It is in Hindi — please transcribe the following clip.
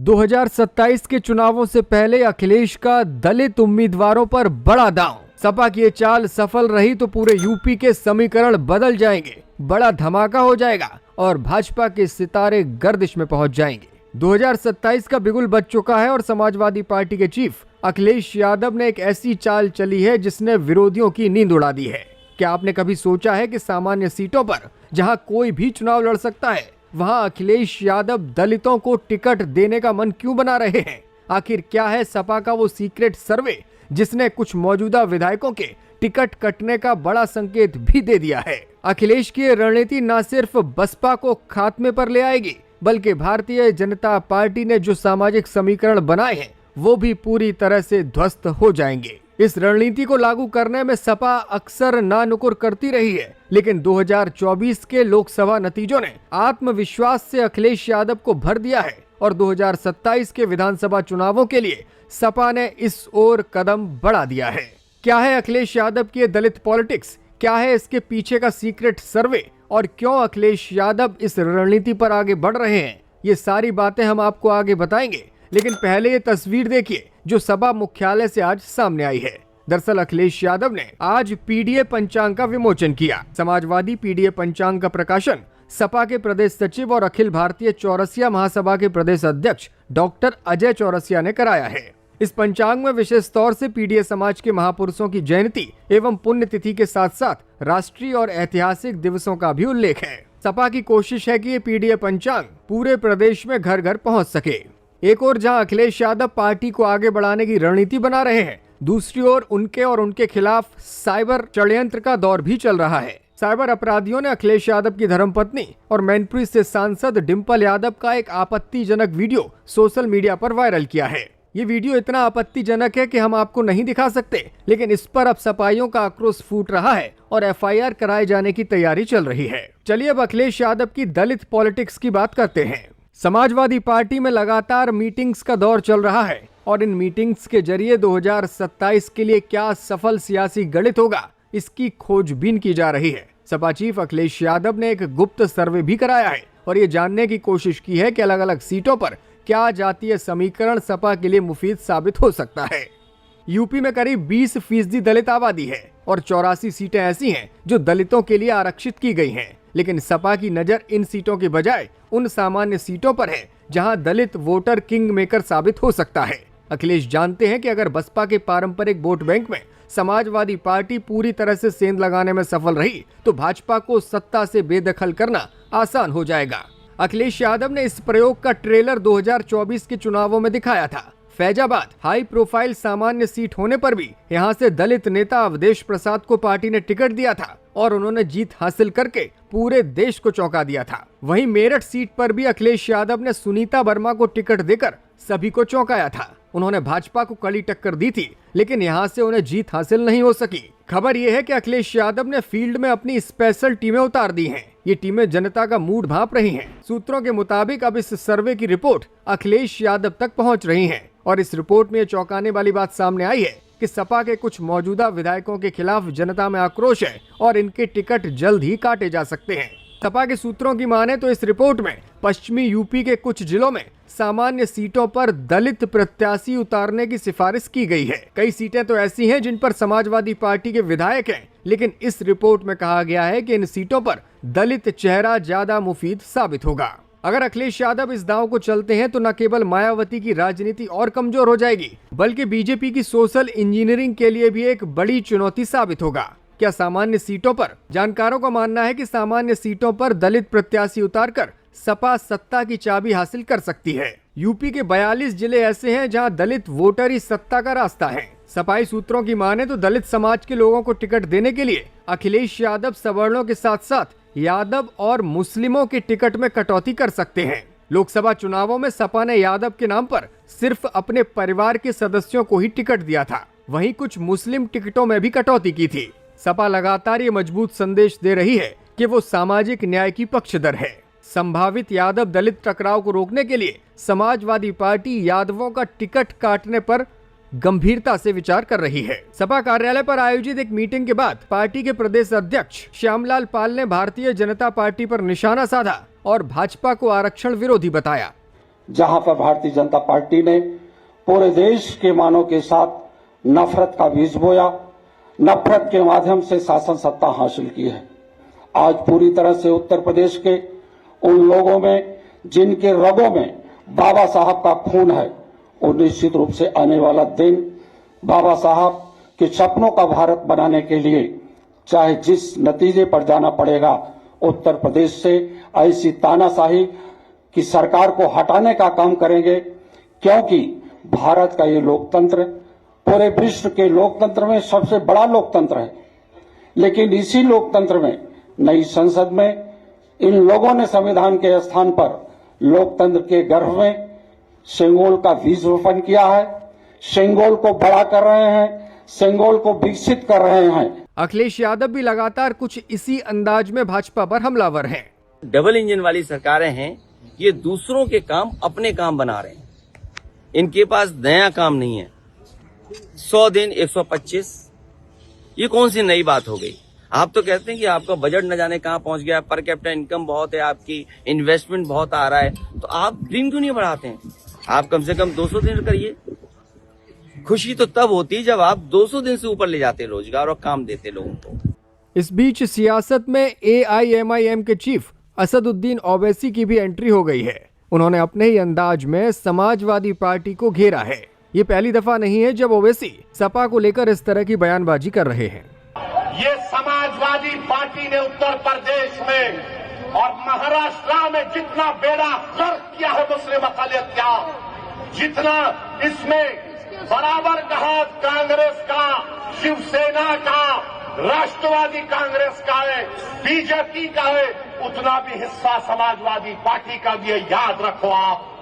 2027 के चुनावों से पहले अखिलेश का दलित उम्मीदवारों पर बड़ा दांव। सपा की ये चाल सफल रही तो पूरे यूपी के समीकरण बदल जाएंगे, बड़ा धमाका हो जाएगा और भाजपा के सितारे गर्दिश में पहुंच जाएंगे। 2027 का बिगुल बज चुका है और समाजवादी पार्टी के चीफ अखिलेश यादव ने एक ऐसी चाल चली है जिसने विरोधियों की नींद उड़ा दी है। क्या आपने कभी सोचा है कि सामान्य सीटों पर जहां कोई भी चुनाव लड़ सकता है, वहां अखिलेश यादव दलितों को टिकट देने का मन क्यों बना रहे हैं? आखिर क्या है सपा का वो सीक्रेट सर्वे जिसने कुछ मौजूदा विधायकों के टिकट कटने का बड़ा संकेत भी दे दिया है? अखिलेश की रणनीति न सिर्फ बसपा को खात्मे पर ले आएगी, बल्कि भारतीय जनता पार्टी ने जो सामाजिक समीकरण बनाए हैं वो भी पूरी तरह से ध्वस्त हो जाएंगे। इस रणनीति को लागू करने में सपा अक्सर नानुकुर करती रही है, लेकिन 2024 के लोकसभा नतीजों ने आत्मविश्वास से अखिलेश यादव को भर दिया है और 2027 के विधानसभा चुनावों के लिए सपा ने इस ओर कदम बढ़ा दिया है। क्या है अखिलेश यादव की दलित पॉलिटिक्स? क्या है इसके पीछे का सीक्रेट सर्वे और क्यों अखिलेश यादव इस रणनीति पर आगे बढ़ रहे हैं? ये सारी बातें हम आपको आगे बताएंगे, लेकिन पहले ये तस्वीर देखिए जो सपा मुख्यालय से आज सामने आई है। दरअसल अखिलेश यादव ने आज पीडीए पंचांग का विमोचन किया। समाजवादी पीडीए पंचांग का प्रकाशन सपा के प्रदेश सचिव और अखिल भारतीय चौरसिया महासभा के प्रदेश अध्यक्ष डॉक्टर अजय चौरसिया ने कराया है। इस पंचांग में विशेष तौर से पीडीए समाज के महापुरुषों की जयंती एवं पुण्यतिथि के साथ साथ राष्ट्रीय और ऐतिहासिक दिवसों का भी उल्लेख है। सपा की कोशिश है कि ये पीडीए पंचांग पूरे प्रदेश में घर घर पहुंच सके। एक ओर जहां अखिलेश यादव पार्टी को आगे बढ़ाने की रणनीति बना रहे हैं, दूसरी ओर उनके और उनके खिलाफ साइबर षड्यंत्र का दौर भी चल रहा है। साइबर अपराधियों ने अखिलेश यादव की धर्मपत्नी और मैनपुरी से सांसद डिंपल यादव का एक आपत्तिजनक वीडियो सोशल मीडिया पर वायरल किया है। ये वीडियो इतना आपत्तिजनक है कि हम आपको नहीं दिखा सकते, लेकिन इस पर अब सपाइयों का आक्रोश फूट रहा है और एफआईआर कराए जाने की तैयारी चल रही है। चलिए अब अखिलेश यादव की दलित पॉलिटिक्स की बात करते हैं। समाजवादी पार्टी में लगातार मीटिंग्स का दौर चल रहा है और इन मीटिंग्स के जरिए 2027 के लिए क्या सफल सियासी गणित होगा, इसकी खोजबीन की जा रही है। सपा चीफ अखिलेश यादव ने एक गुप्त सर्वे भी कराया है और ये जानने की कोशिश की है कि अलग अलग सीटों पर क्या जातीय समीकरण सपा के लिए मुफीद साबित हो सकता है। यूपी में करीब 20% दलित आबादी है और 84 सीटें ऐसी हैं जो दलितों के लिए आरक्षित की गई हैं, लेकिन सपा की नजर इन सीटों के बजाय उन सामान्य सीटों पर है जहां दलित वोटर किंग मेकर साबित हो सकता है। अखिलेश जानते हैं कि अगर बसपा के पारंपरिक वोट बैंक में समाजवादी पार्टी पूरी तरह से सेंध लगाने में सफल रही तो भाजपा को सत्ता से बेदखल करना आसान हो जाएगा। अखिलेश यादव ने इस प्रयोग का ट्रेलर 2024 के चुनावों में दिखाया था। फैजाबाद हाई प्रोफाइल सामान्य सीट होने पर भी यहां से दलित नेता अवधेश प्रसाद को पार्टी ने टिकट दिया था और उन्होंने जीत हासिल करके पूरे देश को चौंका दिया था। वहीं मेरठ सीट पर भी अखिलेश यादव ने सुनीता वर्मा को टिकट देकर सभी को चौंकाया था। उन्होंने भाजपा को कड़ी टक्कर दी थी, लेकिन यहां से उन्हें जीत हासिल नहीं हो सकी। खबर यह है कि अखिलेश यादव ने फील्ड में अपनी स्पेशल टीमें उतार दी हैं। ये टीमें जनता का मूड भांप रही हैं। सूत्रों के मुताबिक अब इस सर्वे की रिपोर्ट अखिलेश यादव तक पहुंच रही है और इस रिपोर्ट में चौंकाने वाली बात सामने आई है कि सपा के कुछ मौजूदा विधायकों के खिलाफ जनता में आक्रोश है और इनके टिकट जल्द ही काटे जा सकते हैं। सपा के सूत्रों की माने तो इस रिपोर्ट में पश्चिमी यूपी के कुछ जिलों में सामान्य सीटों पर दलित प्रत्याशी उतारने की सिफारिश की गई है। कई सीटें तो ऐसी हैं जिन पर समाजवादी पार्टी के विधायक हैं, लेकिन इस रिपोर्ट में कहा गया है कि इन सीटों पर दलित चेहरा ज्यादा मुफीद साबित होगा। अगर अखिलेश यादव इस दांव को चलते हैं तो न केवल मायावती की राजनीति और कमजोर हो जाएगी, बल्कि बीजेपी की सोशल इंजीनियरिंग के लिए भी एक बड़ी चुनौती साबित होगा। क्या सामान्य सीटों पर? जानकारों का मानना है कि सामान्य सीटों पर दलित प्रत्याशी उतारकर सपा सत्ता की चाबी हासिल कर सकती है। यूपी के 42 जिले ऐसे हैं जहां दलित वोटर ही सत्ता का रास्ता है। सपाई सूत्रों की माने तो दलित समाज के लोगों को टिकट देने के लिए अखिलेश यादव सवर्णों के साथ साथ यादव और मुस्लिमों के टिकट में कटौती कर सकते हैं। लोकसभा चुनावों में सपा ने यादव के नाम पर सिर्फ अपने परिवार के सदस्यों को ही टिकट दिया था, वहीं कुछ मुस्लिम टिकटों में भी कटौती की थी। सपा लगातार ये मजबूत संदेश दे रही है कि वो सामाजिक न्याय की पक्षधर है। संभावित यादव दलित टकराव को रोकने के लिए समाजवादी पार्टी यादवों का टिकट काटने पर गंभीरता से विचार कर रही है। सपा कार्यालय पर आयोजित एक मीटिंग के बाद पार्टी के प्रदेश अध्यक्ष श्यामलाल पाल ने भारतीय जनता पार्टी पर निशाना साधा और भाजपा को आरक्षण विरोधी बताया। जहां पर भारतीय जनता पार्टी ने पूरे देश के मानव के साथ नफरत का बीज बोया, नफरत के माध्यम से शासन सत्ता हासिल की है। आज पूरी तरह से उत्तर प्रदेश के उन लोगों में जिनके रगों में बाबा साहब का खून है, और निश्चित रूप से आने वाला दिन बाबा साहब के सपनों का भारत बनाने के लिए चाहे जिस नतीजे पर जाना पड़ेगा, उत्तर प्रदेश से ऐसी तानाशाही की सरकार को हटाने का काम करेंगे, क्योंकि भारत का ये लोकतंत्र पूरे विश्व के लोकतंत्र में सबसे बड़ा लोकतंत्र है। लेकिन इसी लोकतंत्र में नई संसद में इन लोगों ने संविधान के स्थान पर लोकतंत्र के गर्भ में सेंगोल का बीज रोपण किया है, सेंगोल को बड़ा कर रहे हैं, सेंगोल को विकसित कर रहे हैं। अखिलेश यादव भी लगातार कुछ इसी अंदाज में भाजपा पर हमलावर हैं। डबल इंजन वाली सरकारें हैं, ये दूसरों के काम अपने काम बना रहे हैं, इनके पास नया काम नहीं है। 100 दिन 125, ये कौन सी नई बात हो गई? आप तो कहते हैं कि आपका बजट न जाने कहां पहुंच गया, पर कैपिटा इनकम बहुत है, आपकी इन्वेस्टमेंट बहुत आ रहा है, तो आप दिन क्यों नहीं बढ़ाते हैं? आप कम से कम 200 दिन करिए। खुशी तो तब होती जब आप 200 दिन से ऊपर ले जाते रोजगार और काम देते लोगों को। इस बीच सियासत में AIMIM के चीफ असदुद्दीन ओवैसी की भी एंट्री हो गई है। उन्होंने अपने ही अंदाज में समाजवादी पार्टी को घेरा है। ये पहली दफा नहीं है जब ओवैसी सपा को लेकर इस तरह की बयानबाजी कर रहे हैं। ये समाजवादी पार्टी ने उत्तर प्रदेश में और महाराष्ट्र में जितना बेड़ा गर्क किया है मुस्लिम अक़लियत का, जितना इसमें बराबर का हाथ कांग्रेस का, शिवसेना का, राष्ट्रवादी कांग्रेस का है, बीजेपी का है, उतना भी हिस्सा समाजवादी पार्टी का भी है। याद रखो आप।